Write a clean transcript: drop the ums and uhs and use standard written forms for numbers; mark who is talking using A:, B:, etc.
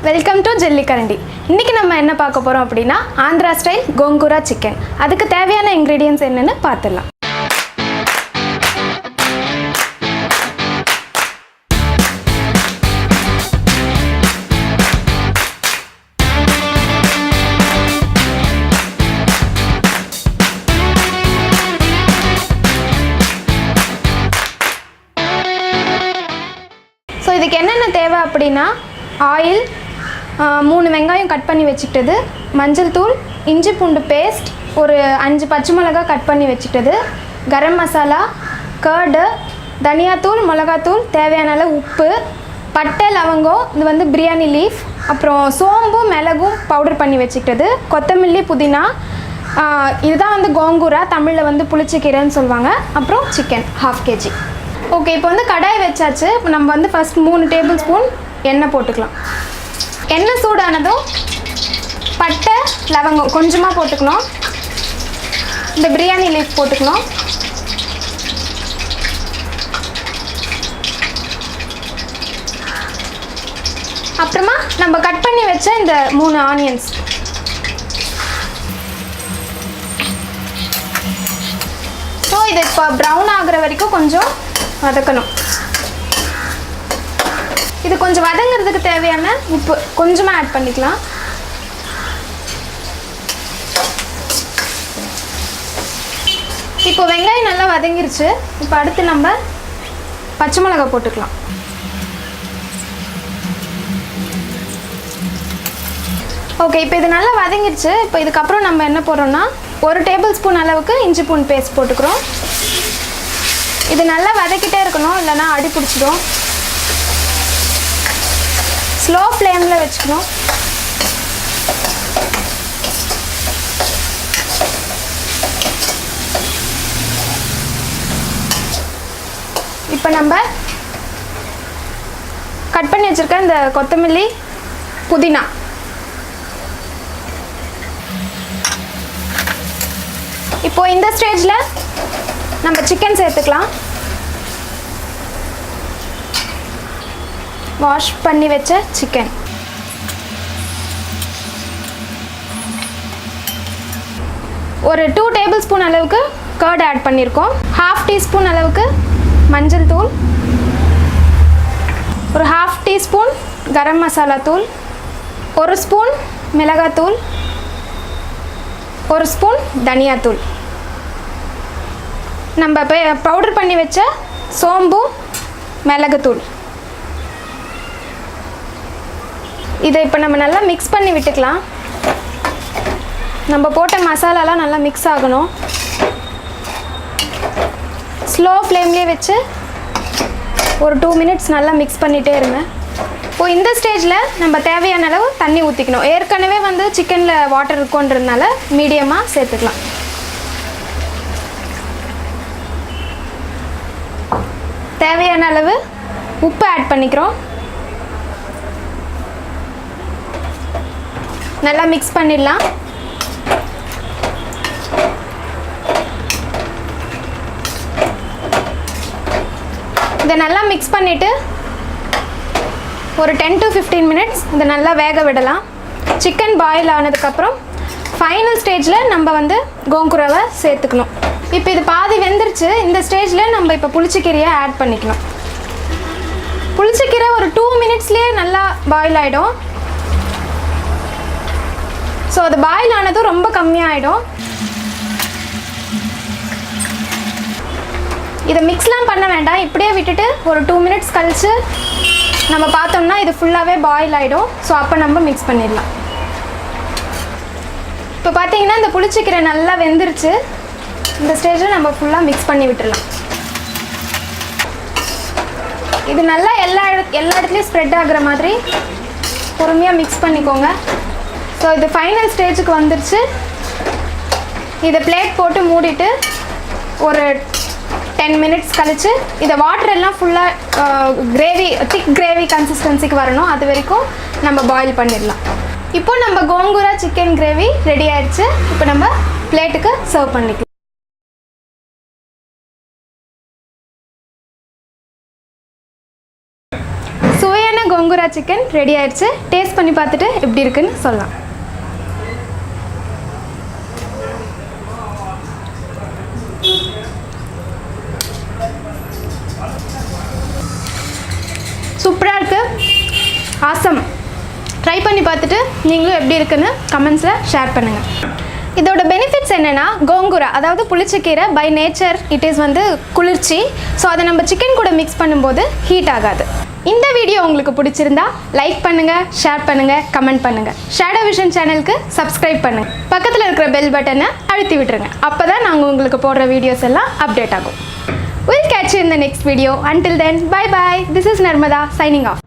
A: Welcome to ஜெல்லிக்கரண்டி. இன்னைக்கு நம்ம என்ன பார்க்க போறோம் அப்படின்னா ஆந்திரா ஸ்டைல் கோங்குரா சிக்கன். அதுக்கு தேவையான இன்கிரிடியன்ட்ஸ் என்னன்னு பார்த்துடலாம். ஸோ இதுக்கு என்னென்ன தேவை அப்படின்னா ஆயில், 3 வெங்காயம் கட் பண்ணி வச்சுக்கிட்டது, மஞ்சள் தூள், இஞ்சி பூண்டு பேஸ்ட், ஒரு 5 பச்சை மிளகாய் கட் பண்ணி வச்சுக்கிட்டது, கரம் மசாலா, கர்டு, தனியாத்தூள், மிளகாத்தூள், தேவையான அளவு உப்பு, பட்டை, லவங்கம், இது வந்து பிரியாணி லீஃப், அப்புறம் சோம்பும் மிளகும் பவுடர் பண்ணி வச்சுக்கிட்டது, கொத்தமல்லி, புதினா, இதுதான் வந்து கோங்குரா, தமிழில் வந்து புளிச்சக்கீரைன்னு சொல்லுவாங்க. அப்புறம் சிக்கன் 1/2 kg. ஓகே, இப்போ வந்து கடாய் வச்சாச்சு. இப்போ நம்ம வந்து ஃபஸ்ட் 3 டேபிள் ஸ்பூன் எண்ணெய் போட்டுக்கலாம். எண்ணெய் சூடானதும் பட்டை, லவங்கம் கொஞ்சமாக போட்டுக்கணும். இந்த பிரியாணி லீஃப் போட்டுக்கணும். அப்புறமா நம்ம கட் பண்ணி வச்ச இந்த 3 ஆனியன்ஸ். ஸோ இது இப்போ ப்ரௌன் ஆகுற வரைக்கும் கொஞ்சம் வதக்கணும். இது கொஞ்சம் வதங்கிறதுக்கு தேவையான உப்பு கொஞ்சமாக ஆட் பண்ணிக்கலாம். இப்போ வெங்காயம் நல்லா வதங்கிருச்சு. இப்போ அடுத்து நம்ம பச்சை மிளகாய் போட்டுக்கலாம். ஓகே, இப்போ இது நல்லா வதங்கிருச்சு. இப்போ இதுக்கப்புறம் நம்ம என்ன போடுறோம்னா 1 டேபிள் ஸ்பூன் அளவுக்கு இஞ்சி பூண்டு பேஸ்ட் போட்டுக்கிறோம். இது நல்லா வதக்கிட்டே இருக்கணும், இல்லைன்னா அடி பிடிச்சிடும். ஸ்லோ ஃப்ளேமில் வச்சுக்கணும். இப்போ நம்ம கட் பண்ணி வச்சுருக்க இந்த கொத்தமல்லி, புதினா, இப்போ இந்த ஸ்டேஜில் நம்ம சிக்கன் சேர்த்துக்கலாம். வாஷ் பண்ணி வச்ச சிக்கன். ஒரு 2 டேபிள் ஸ்பூன் அளவுக்கு கர்ட் ஆட் பண்ணியிருக்கோம். 1/2 டீஸ்பூன் அளவுக்கு மஞ்சள் தூள், ஒரு 1/2 டீஸ்பூன் கரம் மசாலா தூள், 1 ஸ்பூன் மிளகாத்தூள், 1 ஸ்பூன் தனியாத்தூள், நம்ம பவுடர் பண்ணி வச்ச சோம்பு மிளகுத்தூள். இதை இப்போ நம்ம நல்லா மிக்ஸ் பண்ணி விட்டுக்கலாம். நம்ம போட்ட மசாலாலாம் நல்லா மிக்ஸ் ஆகணும். ஸ்லோ ஃப்ளேம்லேயே வச்சு ஒரு 2 மினிட்ஸ் நல்லா மிக்ஸ் பண்ணிகிட்டே இருங்க. இப்போ இந்த ஸ்டேஜில் நம்ம தேவையான அளவு தண்ணி ஊற்றிக்கணும். ஏற்கனவே வந்து சிக்கனில் வாட்டர் இருக்குன்றதுனால மீடியமாக சேர்த்துக்கலாம். தேவையான அளவு உப்பு ஆட் பண்ணிக்கிறோம். நல்லா மிக்ஸ் பண்ணிடலாம். இதை நல்லா மிக்ஸ் பண்ணிவிட்டு ஒரு 10 to 15 மினிட்ஸ் இதை நல்லா வேக விடலாம். சிக்கன் பாயில் ஆனதுக்கப்புறம் ஃபைனல் ஸ்டேஜில் நம்ம வந்து கோங்குராவை சேர்த்துக்கணும். இப்போ இது பாதி வெந்துருச்சு. இந்த ஸ்டேஜில் நம்ம இப்போ புளிச்சக்கீரையை ஆட் பண்ணிக்கணும். புளிச்சக்கீரை ஒரு 2 மினிட்ஸ்லேயே நல்லா பாயில் ஆகிடும். ஸோ அது பாயில் ஆனதும் ரொம்ப கம்மியாகிடும். இதை மிக்ஸ்லாம் பண்ண வேண்டாம், இப்படியே விட்டுட்டு ஒரு 2 மினிட்ஸ் கழித்து நம்ம பார்த்தோம்னா இது ஃபுல்லாகவே பாயில் ஆகிடும். ஸோ அப்போ நம்ம மிக்ஸ் பண்ணிடலாம். இப்போ பார்த்தீங்கன்னா இந்த புளிச்சக்கீரை நல்லா வெந்துருச்சு. இந்த ஸ்டேஜில் நம்ம ஃபுல்லாக மிக்ஸ் பண்ணி விட்டுடலாம். இது நல்லா எல்லா இடத்துலையும் ஸ்ப்ரெட் ஆகுற மாதிரி பொறுமையாக மிக்ஸ் பண்ணிக்கோங்க. ஸோ இது ஃபைனல் ஸ்டேஜுக்கு வந்துருச்சு. இதை பிளேட் போட்டு மூடிட்டு ஒரு 10 மினிட்ஸ் கழித்து இதை வாட்டர் எல்லாம் ஃபுல்லாக திக் கிரேவி கன்சிஸ்டன்சிக்கு வரணும். அது வரைக்கும் நம்ம பாயில் பண்ணிடலாம். இப்போ நம்ம கோங்குரா சிக்கன் கிரேவி ரெடி ஆயிடுச்சு. இப்போ நம்ம பிளேட்டுக்கு சர்வ் பண்ணிக்கலாம். சுவையான கோங்குரா கோங்குரா சிக்கன் ரெடி ஆயிடுச்சு. டேஸ்ட் பண்ணி பார்த்துட்டு எப்படி இருக்குன்னு சொல்லலாம். சூப்பராக இருக்குது. ஆசம். ட்ரை பண்ணி பார்த்துட்டு நீங்களும் எப்படி இருக்குன்னு கமெண்ட்ஸில் ஷேர் பண்ணுங்கள். இதோட பெனிஃபிட்ஸ் என்னென்னா, கோங்குரா அதாவது புளிச்சக்கீரை பை நேச்சர் இட் இஸ் வந்து குளிர்ச்சி. ஸோ அதை நம்ம சிக்கன் கூட மிக்ஸ் பண்ணும்போது ஹீட் ஆகாது. இந்த வீடியோ உங்களுக்கு பிடிச்சிருந்தா லைக் பண்ணுங்கள், ஷேர் பண்ணுங்கள், கமெண்ட் பண்ணுங்கள். ஷேடோ விஷன் சேனலுக்கு சப்ஸ்கிரைப் பண்ணுங்கள். பக்கத்தில் இருக்கிற பெல் பட்டனை அழுத்தி விட்டுருங்க. அப்போ தான் நாங்கள் உங்களுக்கு போடுற வீடியோஸ் எல்லாம் அப்டேட் ஆகும். We'll catch you in the next video. Until then, bye bye. This is NARMATHA signing off.